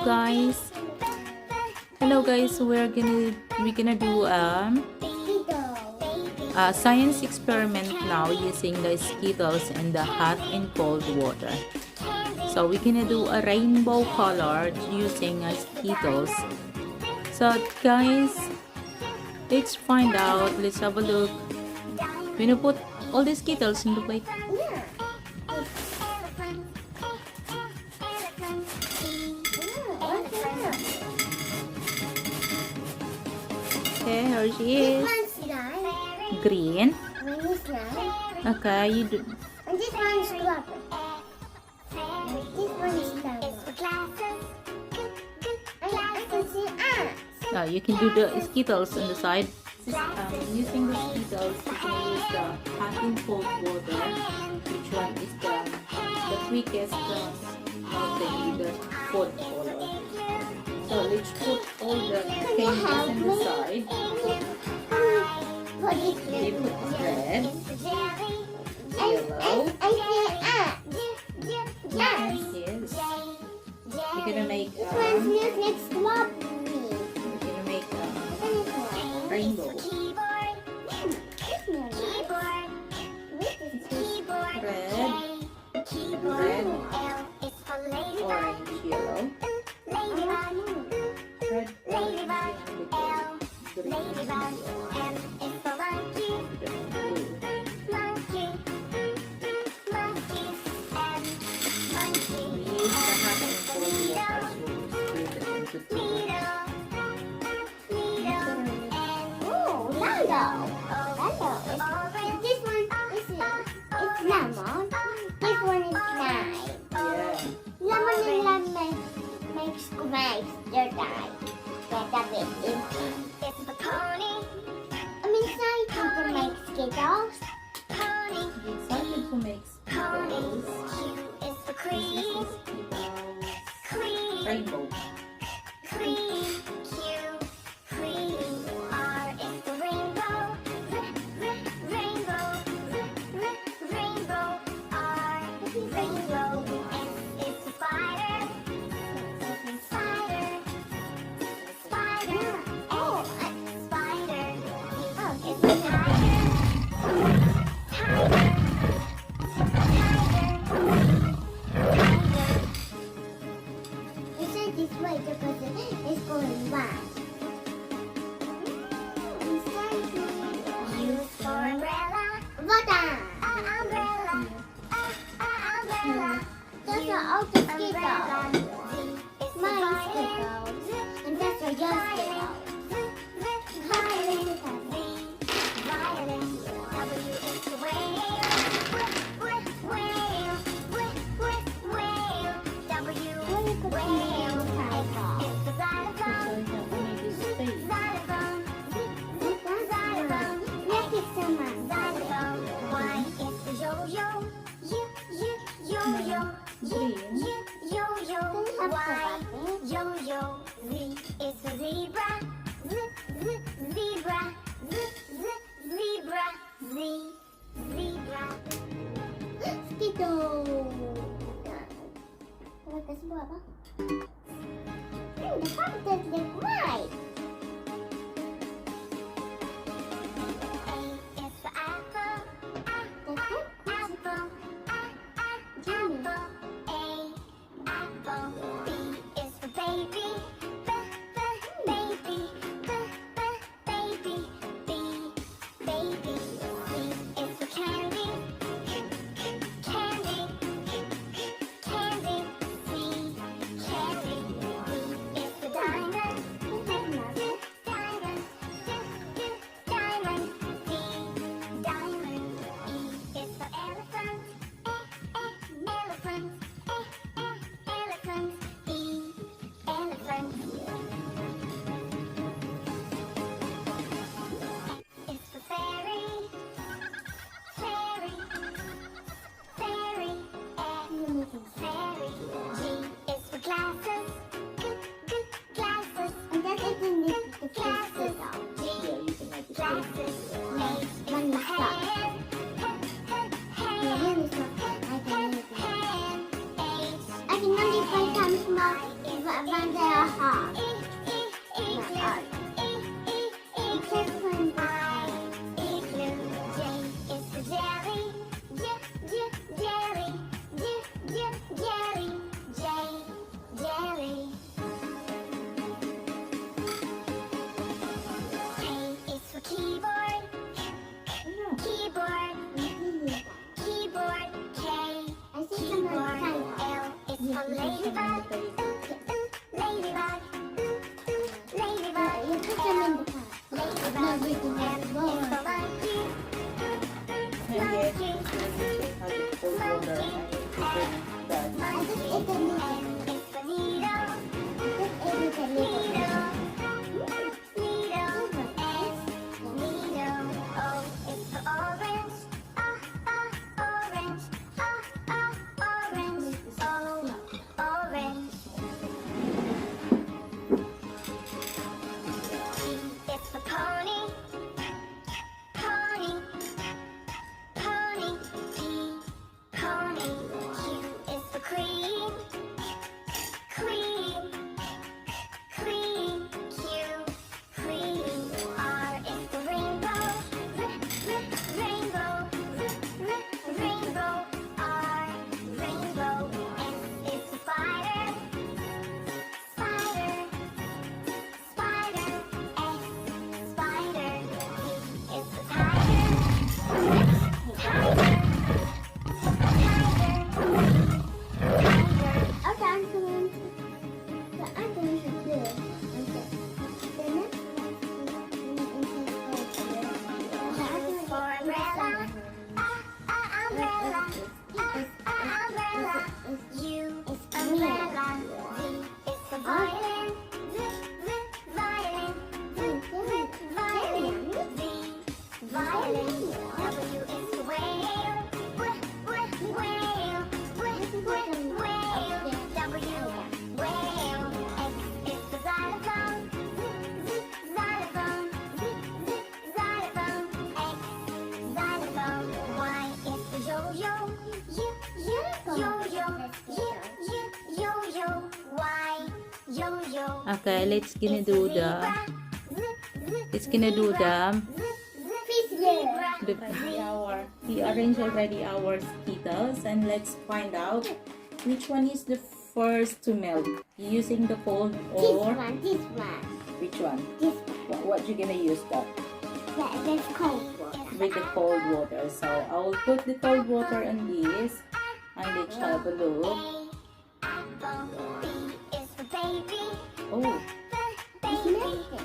guys. Hello guys. We're gonna do a science experiment now using the Skittles and the hot and cold water. So we're gonna do a rainbow color using Skittles. So guys, let's find out. Let's have a look. We're gonna put all the Skittles in the plate. Okay, here she is. Green. Okay, you do. And this one is purple. This one is purple. I can see You can do the Skittles on the side. Using the Skittles, you can use the hot and cold water. Which one is the quickest the food color? So let's put all the candies on the side. We put red, yellow. Yes. We're gonna make rainbow. Red, orange, yellow. Red, orange, Your time. Get a bit empty. It's the pony. I'm excited to make Skittles. Pony. Excited to make Skittles. Q is for cream. Cream. Rainbow. Cream. Q. Cream. R is for rainbow. Rainbow. Rainbow. R. Rainbow. S is for spider. This way because it's going back. Use for umbrella. Water. Umbrella. Umbrella. Those are all the Skittles. My Skittles. And that's for your Skittles. Violet. Violet. W is the whale. Whale. Whale. W. Whale. Yo-yo, Z is for zebra. Zebra. Zebra. Zebra. Skittles. Look, this one. The carpet look right. A is for apple. Apple. Apple. A. Apple. B is for baby. Baby. Baby. B. Baby. C is for candy. Candy. Candy. C. Candy. D is for diamond. everything is more. And yes, let me check how the cold water. I need to put that. I just ate a little. I just ate a little. Okay, let's gonna do the we arrange already our Skittles, and let's find out which one is the first to melt, using the cold or This one. which one? This one. What you gonna use that? That's cold water. With the cold water. So I will put the cold water on this, and let's have a look. Oh, It's melting.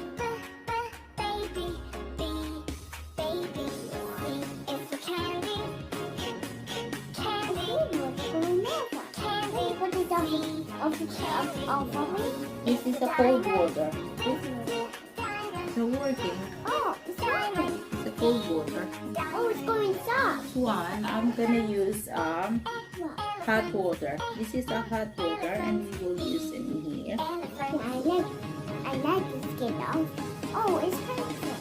this is the cold water. It's working. Oh, it's working. It's the cold water. Oh, it's going soft. This one, I'm gonna use hot water. This is a hot water, and we will use it in here. I like the Skittles. Oh, it's perfect.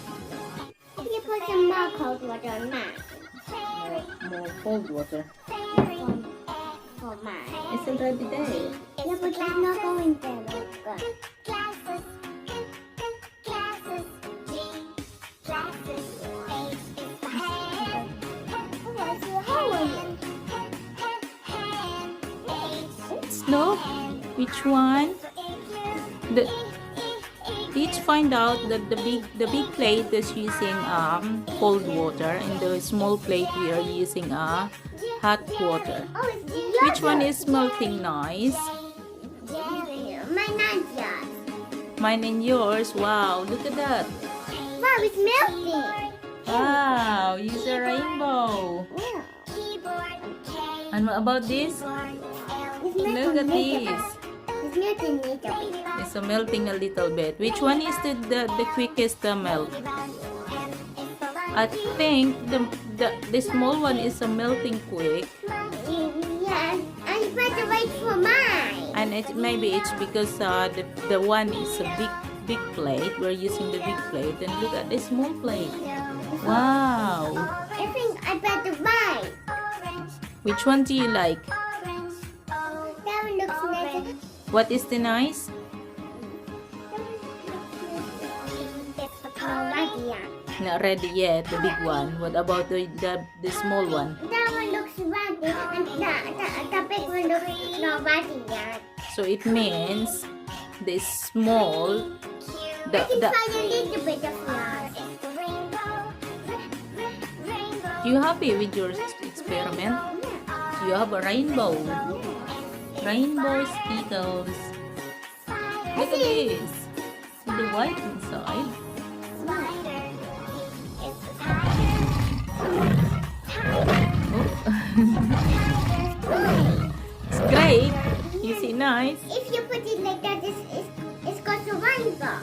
You put some more cold water on mine. More cold water. For mine. It's already there. Yeah, but it's not going there. Good. Snow? Which one? Let's find out that the big plate is using cold water, and the small plate we are using hot water. Oh, it's Which one is melting nice? Mine not yours. Mine and yours. Wow, look at that. Wow, it's melting. Wow, use a rainbow. Yeah. And what about this? It's Look at melting this. It's melting a little bit. It's melting a little bit. Which one is the quickest melt? I think the small one is melting quick, Yeah, I better wait for mine. and maybe it's because the one is a big plate. We're using the big plate, and look at the small plate. Wow. I think I better buy. Which one do you like? That one looks nice. What is the nice? Alrighty, yeah. Not ready yet, the big one. What about the small one? That one looks ready, and the big one looks not ready yet. So it means the small, I can find a little bit of yours. you happy with your experiment? You have a rainbow. Rainbow Skittles. Look at this. The white inside. It's great. You see, nice. If you put it like that, it's got a rainbow.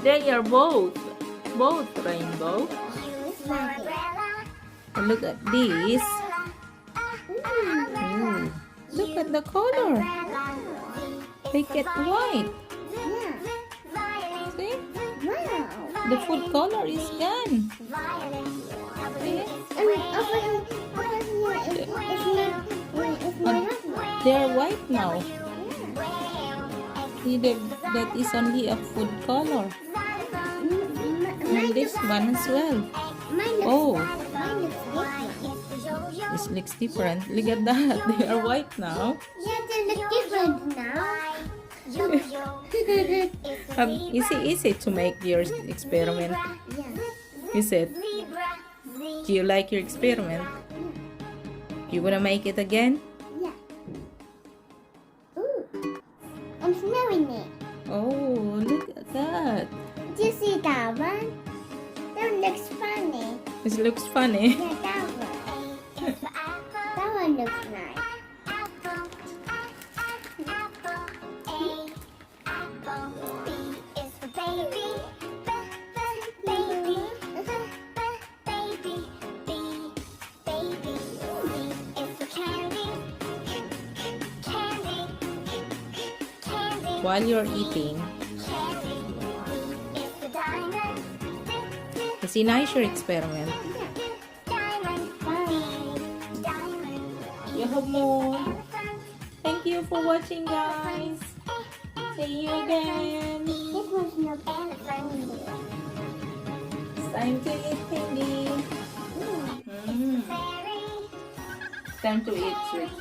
They are both rainbow. It's magic. And look at this. Ooh. Ooh, look at the color. They get white. Yeah. See? Wow. The food color is gone. See? And over here, it's not. They are white now. Yeah. See, that is only a food color. And this one as well. Oh, Mine looks different. this looks different. Look at that. They are white now. Yeah, they look different now. Is it easy to make your experiment? Yeah. Is it? Do you like your experiment? You wanna make it again? Yeah. Ooh. I'm smelling it. Oh, look at that. Do you see that one? That looks funny. This looks funny. Yeah, that one. That one looks nice. While you're eating, is it nice your experiment? You have more. Thank you for watching, guys. See you again. This one's not bad funny. It's time to eat candy. It's time to eat sweet.